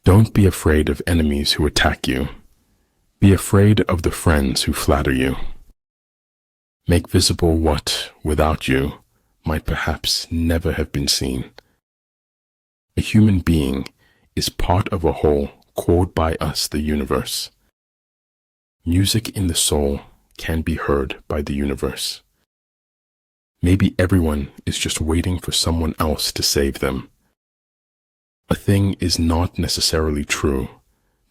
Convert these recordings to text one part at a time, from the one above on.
Don't be afraid of enemies who attack you. Be afraid of the friends who flatter you. Make visible what, without you, might perhaps never have been seen. A human being is part of a whole called by us the universe. Music in the soul can be heard by the universe. Maybe everyone is just waiting for someone else to save them. A thing is not necessarily true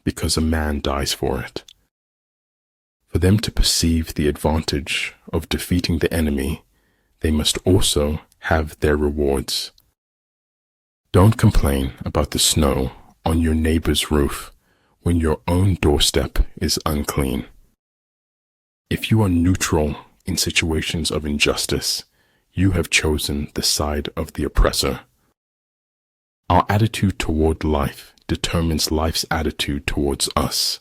because a man dies for it. For them to perceive the advantage of defeating the enemy, they must also have their rewards. Don't complain about the snow on your neighbor's roof when your own doorstep is unclean. If you are neutral in situations of injustice, you have chosen the side of the oppressor. Our attitude toward life determines life's attitude towards us.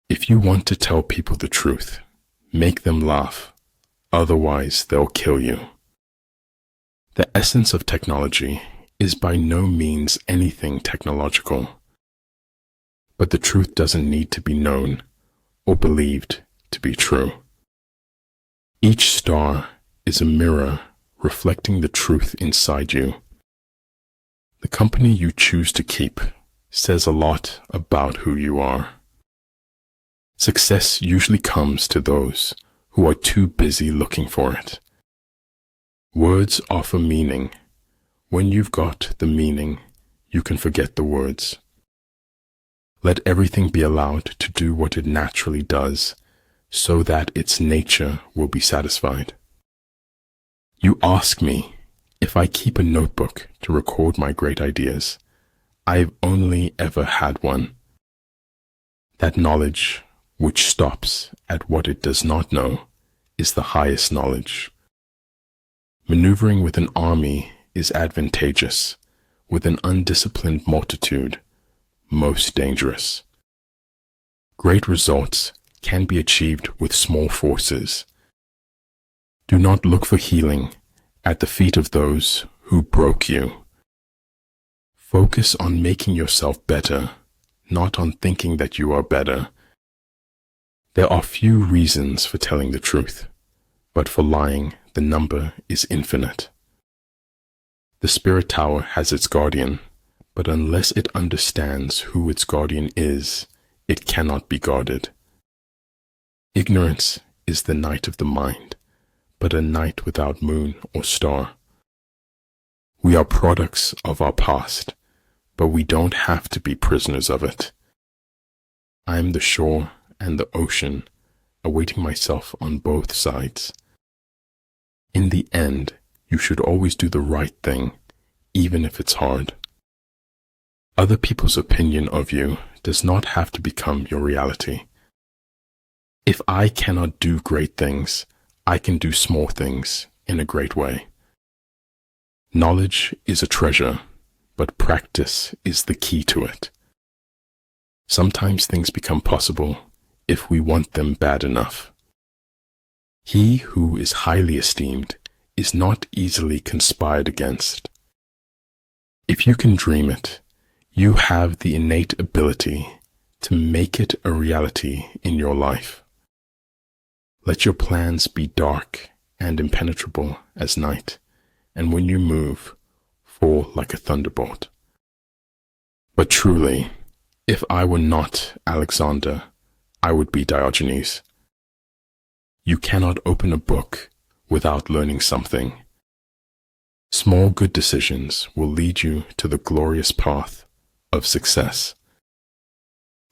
If you want to tell people the truth, make them laugh, otherwise they'll kill you. The essence of technology is by no means anything technological, but the truth doesn't need to be known or believed to be true. Each star is a mirror reflecting the truth inside you. The company you choose to keep says a lot about who you are. Success usually comes to those who are too busy looking for it. Words offer meaning. When you've got the meaning, you can forget the words. Let everything be allowed to do what it naturally does, so that its nature will be satisfied. You ask me if I keep a notebook to record my great ideas. I've only ever had one. That knowledge, which stops at what it does not know, is the highest knowledge. Maneuvering with an army is advantageous. With an undisciplined multitude, most dangerous. Great results can be achieved with small forces. Do not look for healing at the feet of those who broke you. Focus on making yourself better, not on thinking that you are better. There are few reasons for telling the truth, but for lying, the number is infinite. The spirit tower has its guardian, but unless it understands who its guardian is, it cannot be guarded. Ignorance is the night of the mind, but a night without moon or star. We are products of our past, but we don't have to be prisoners of it. I am the shore and the ocean, awaiting myself on both sides. In the end, you should always do the right thing, even if it's hard. Other people's opinion of you does not have to become your reality. If I cannot do great things, I can do small things in a great way. Knowledge is a treasure, but practice is the key to it. Sometimes things become possible if we want them bad enough. He who is highly esteemed is not easily conspired against. If you can dream it, you have the innate ability to make it a reality in your life. Let your plans be dark and impenetrable as night, and when you move, fall like a thunderbolt. But truly, if I were not Alexander, I would be Diogenes. You cannot open a book without learning something. Small good decisions will lead you to the glorious path of success.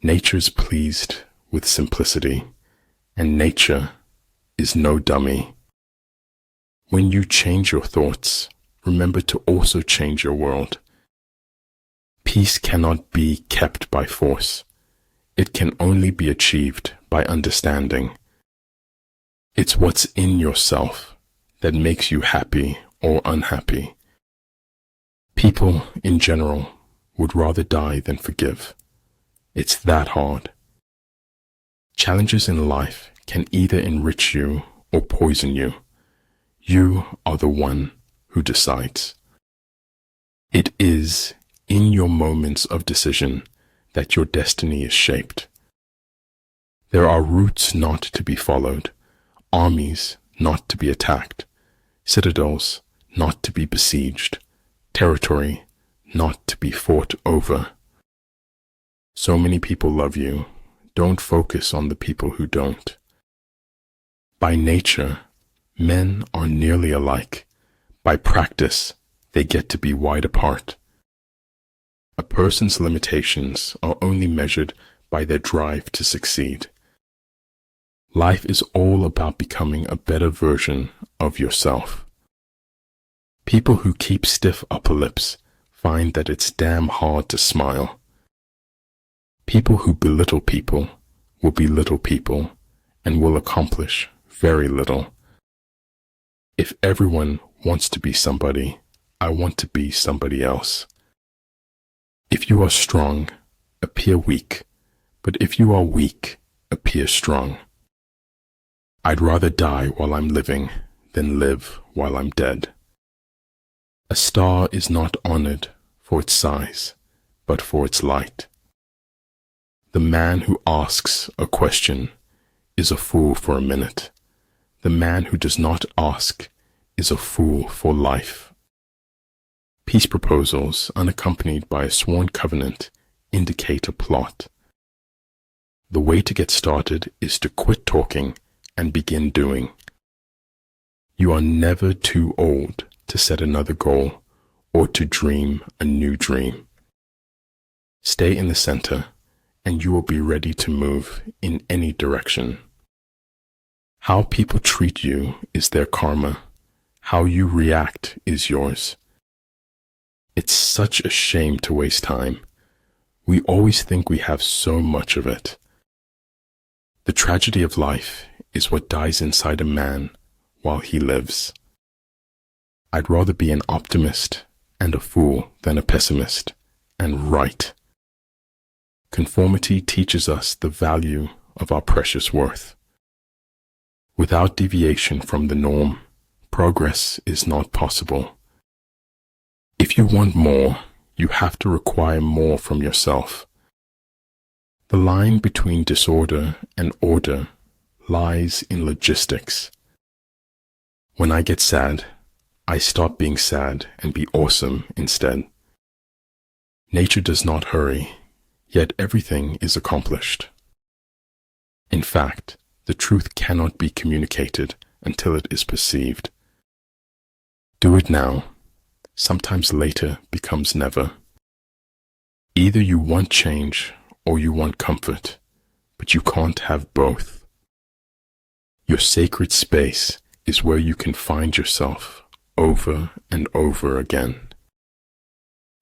Nature is pleased with simplicity, and nature is no dummy. When you change your thoughts, remember to also change your world. Peace cannot be kept by force. It can only be achieved by understanding. It's what's in yourself that makes you happy or unhappy. People, in general, would rather die than forgive. It's that hard. Challenges in life can either enrich you or poison you. You are the one who decides. It is in your moments of decision that your destiny is shaped. There are routes not to be followed, armies not to be attacked, citadels not to be besieged, territory not to be fought over. So many people love you. Don't focus on the people who don't. By nature, men are nearly alike. By practice, they get to be wide apart. A person's limitations are only measured by their drive to succeed. Life is all about becoming a better version of yourself. People who keep stiff upper lips find that it's damn hard to smile. People who belittle people will belittle people and will accomplish very little. If everyone wants to be somebody, I want to be somebody else. If you are strong, appear weak, but if you are weak, appear strong. I'd rather die while I'm living than live while I'm dead. A star is not honored for its size, but for its light. The man who asks a question is a fool for a minute. The man who does not ask is a fool for life. Peace proposals unaccompanied by a sworn covenant indicate a plot. The way to get started is to quit talking and begin doing. You are never too old to set another goal or to dream a new dream. Stay in the center and you will be ready to move in any direction. How people treat you is their karma. How you react is yours. It's such a shame to waste time. We always think we have so much of it. The tragedy of life is what dies inside a man while he lives. I'd rather be an optimist and a fool than a pessimist and right. Conformity teaches us the value of our precious worth. Without deviation from the norm, progress is not possible. If you want more, you have to require more from yourself. The line between disorder and order lies in logistics. When I get sad, I stop being sad and be awesome instead. Nature does not hurry, yet everything is accomplished. In fact, the truth cannot be communicated until it is perceived. Do it now. Sometimes later becomes never. Either you want change or you want comfort, but you can't have both. Your sacred space is where you can find yourself over and over again.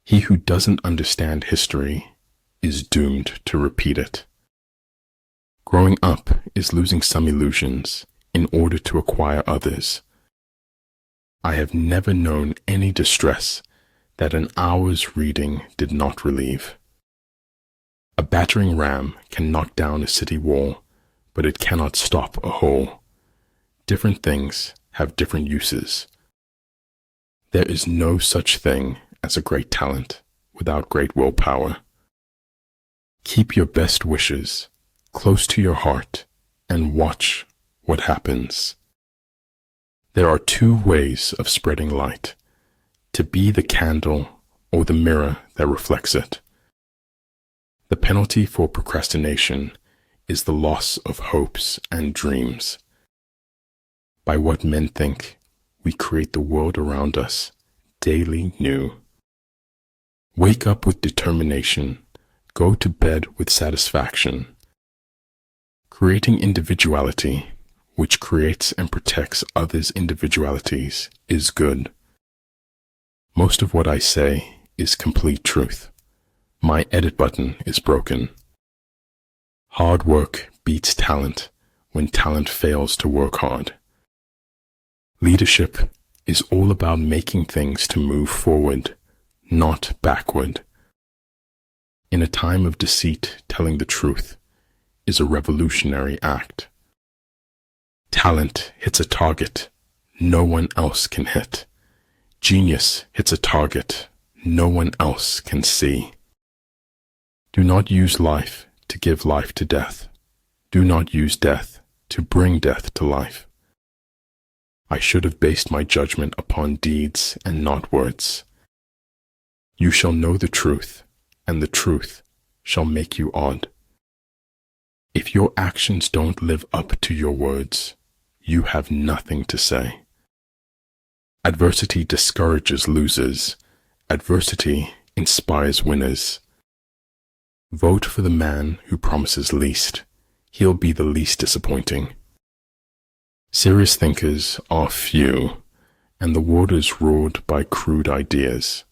He who doesn't understand history is doomed to repeat it. Growing up is losing some illusions in order to acquire others. I have never known any distress that an hour's reading did not relieve. A battering ram can knock down a city wall, but it cannot stop a hole. Different things have different uses. There is no such thing as a great talent without great willpower. Keep your best wishes close to your heart and watch what happens. There are two ways of spreading light: to be the candle or the mirror that reflects it. The penalty for procrastination is the loss of hopes and dreams. By what men think, we create the world around us daily new. Wake up with determination. Go to bed with satisfaction. Creating individuality, which creates and protects others' individualities, is good. Most of what I say is complete truth. My edit button is broken. Hard work beats talent when talent fails to work hard. Leadership is all about making things to move forward, not backward. In a time of deceit, telling the truth is a revolutionary act. Talent hits a target no one else can hit. Genius hits a target no one else can see. Do not use life to give life to death. Do not use death to bring death to life. I should have based my judgment upon deeds and not words. You shall know the truth, and the truth shall make you odd. If your actions don't live up to your words, you have nothing to say. Adversity discourages losers. Adversity inspires winners. Vote for the man who promises least. He'll be the least disappointing. Serious thinkers are few, and the world is ruled by crude ideas.